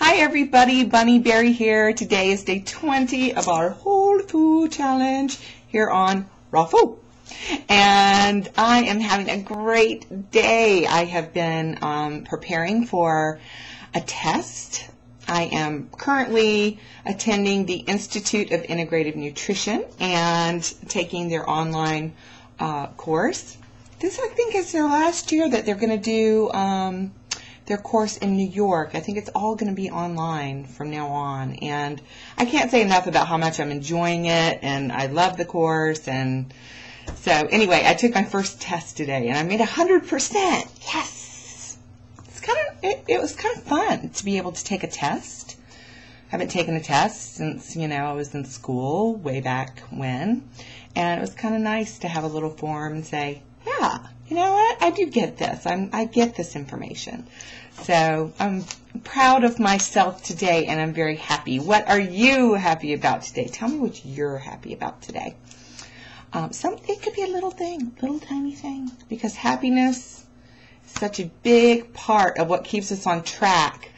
Hi everybody, Bunny Berry here. Today is day 20 of our Whole Food Challenge here on Raw Food. And I am having a great day. I have been preparing for a test. I am currently attending the Institute of Integrative Nutrition and taking their online course. This, I think, is their last year that they're going to do their course in New York. I think it's all going to be online from now on. And I can't say enough about how much I'm enjoying it, and I love the course. And so anyway, I took my first test today, and I made 100%. Yes! It was kind of fun to be able to take a test. I haven't taken a test since, I was in school way back when. And it was kind of nice to have a little form and say, yeah, you know what? I do get this. I get this information. So I'm proud of myself today, and I'm very happy. What are you happy about today? Tell me what you're happy about today. It could be a little thing, little tiny thing, because happiness is such a big part of what keeps us on track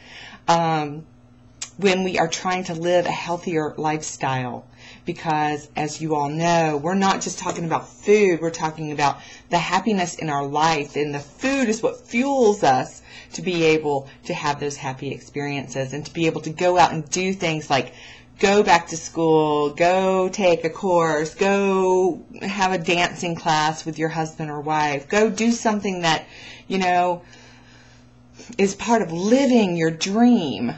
when we are trying to live a healthier lifestyle. Because, as you all know, we're not just talking about food, we're talking about the happiness in our life, and the food is what fuels us to be able to have those happy experiences and to be able to go out and do things like go back to school, go take a course, go have a dancing class with your husband or wife, go do something that, is part of living your dream.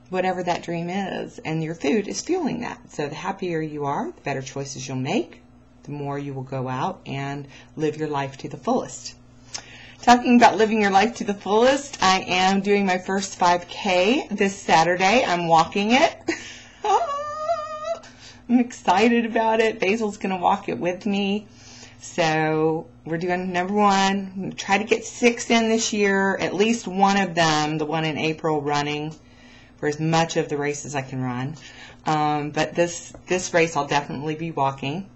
Whatever that dream is, and your food is fueling that. So the happier you are, the better choices you'll make, the more you will go out and live your life to the fullest. Talking about living your life to the fullest, I am doing my first 5K this Saturday. I'm walking it. I'm excited about it. Basil's going to walk it with me. So we're doing number 1. I'm going to try to get 6 in this year, at least one of them, the one in April, running for as much of the race as I can run. But this race I'll definitely be walking,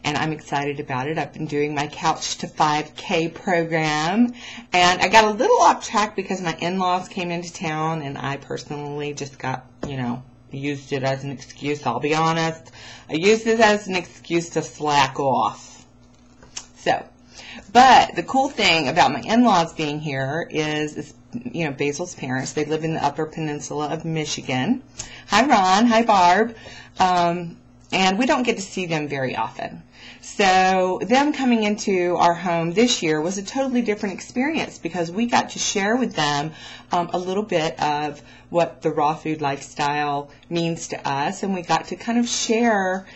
and I'm excited about it. I've been doing my Couch to 5K program, and I got a little off track because my in-laws came into town, and I personally just got, used it as an excuse. I'll be honest. I used it as an excuse to slack off. But the cool thing about my in-laws being here is Basil's parents, they live in the Upper Peninsula of Michigan. Hi, Ron. Hi, Barb. And we don't get to see them very often. So them coming into our home this year was a totally different experience because we got to share with them a little bit of what the raw food lifestyle means to us, and we got to kind of share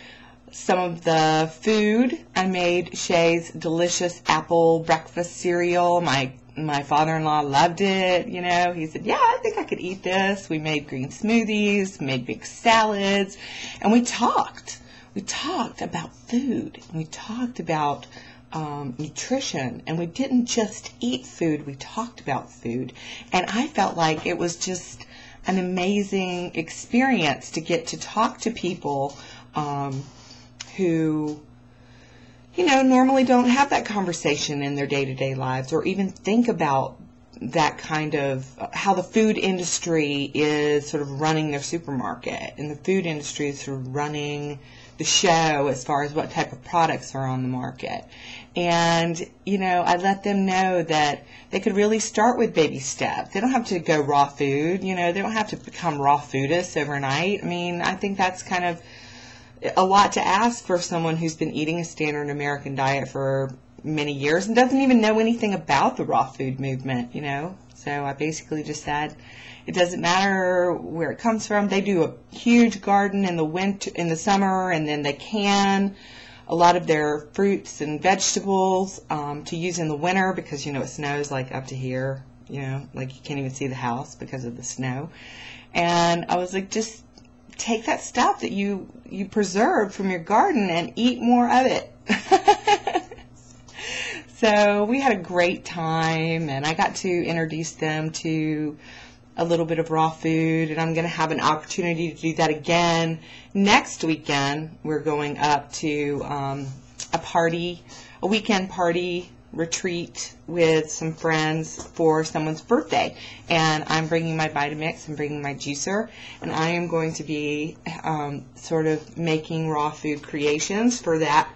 some of the food. I made Shay's delicious apple breakfast cereal. My father-in-law loved it, He said, yeah, I think I could eat this. We made green smoothies, made big salads, and we talked. We talked about food. We talked about nutrition, and we didn't just eat food. We talked about food, and I felt like it was just an amazing experience to get to talk to people who normally don't have that conversation in their day-to-day lives, or even think about that kind of how the food industry is sort of running their supermarket, and the food industry is sort of running the show as far as what type of products are on the market. And, I let them know that they could really start with baby steps. They don't have to go raw food, they don't have to become raw foodists overnight. I mean, I think that's kind of a lot to ask for someone who's been eating a standard American diet for many years and doesn't even know anything about the raw food movement, So I basically just said, it doesn't matter where it comes from. They do a huge garden in the summer, and then they can a lot of their fruits and vegetables to use in the winter because, it snows like up to here, like you can't even see the house because of the snow. And I was like, just take that stuff that you preserved from your garden and eat more of it. So we had a great time, and I got to introduce them to a little bit of raw food, and I'm going to have an opportunity to do that again next weekend. We're going up to a weekend party retreat with some friends for someone's birthday, and I'm bringing my Vitamix, I'm bringing my juicer, and I am going to be sort of making raw food creations for that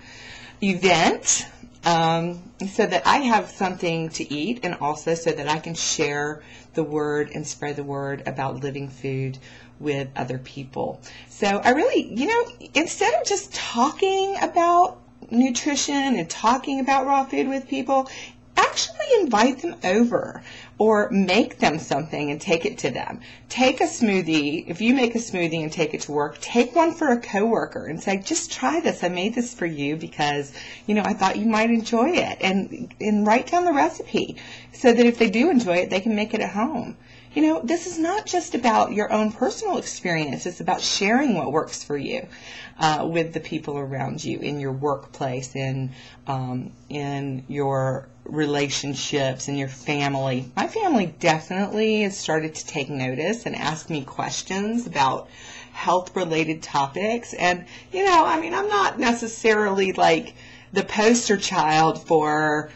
event, so that I have something to eat, and also so that I can share the word and spread the word about living food with other people. So I really, instead of just talking about nutrition and talking about raw food with people, actually invite them over or make them something and take it to them. Take a smoothie. If you make a smoothie and take it to work, take one for a coworker and say, just try this. I made this for you because, I thought you might enjoy it. And write down the recipe so that if they do enjoy it, they can make it at home. This is not just about your own personal experience. It's about sharing what works for you with the people around you in your workplace, in your relationships, in your family. My family definitely has started to take notice and ask me questions about health-related topics. And, I'm not necessarily like the poster child for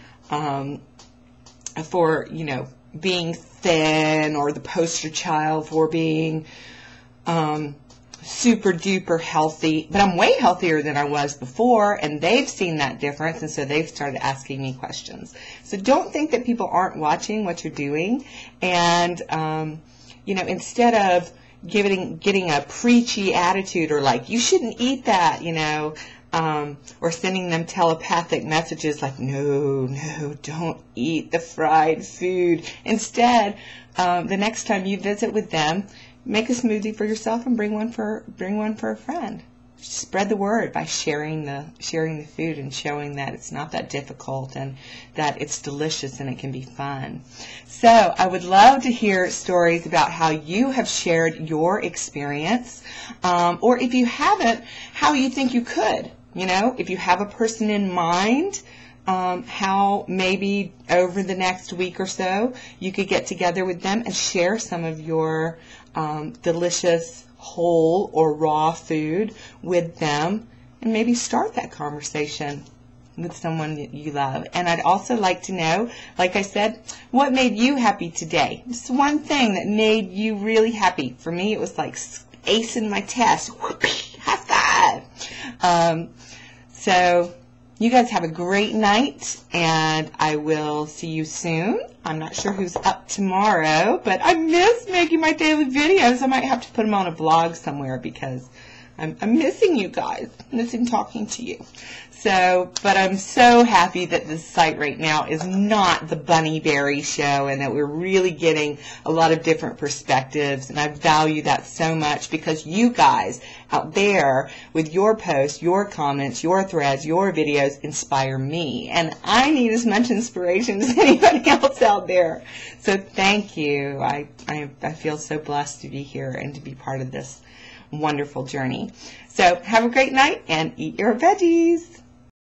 being thin, or the poster child for being super duper healthy, but I'm way healthier than I was before, and they've seen that difference, and so they've started asking me questions. So don't think that people aren't watching what you're doing, and instead of getting a preachy attitude, or like, you shouldn't eat that, or sending them telepathic messages like, no, don't eat the fried food. Instead, the next time you visit with them, make a smoothie for yourself and bring one for a friend. Spread the word by sharing the food and showing that it's not that difficult and that it's delicious and it can be fun. So I would love to hear stories about how you have shared your experience, or if you haven't, how you think you could. If you have a person in mind, how maybe over the next week or so you could get together with them and share some of your delicious whole or raw food with them, and maybe start that conversation with someone that you love. And I'd also like to know, like I said, what made you happy today? Just one thing that made you really happy. For me, it was like acing my test. Whoopee, high five. So you guys have a great night, and I will see you soon. I'm not sure who's up tomorrow, but I miss making my daily videos. I might have to put them on a blog somewhere because I'm missing you guys, missing talking to you. So, but I'm so happy that this site right now is not the Bunny Berry show, and that we're really getting a lot of different perspectives, and I value that so much, because you guys out there with your posts, your comments, your threads, your videos inspire me, and I need as much inspiration as anybody else out there. So thank you. I feel so blessed to be here and to be part of this wonderful journey. So have a great night and eat your veggies.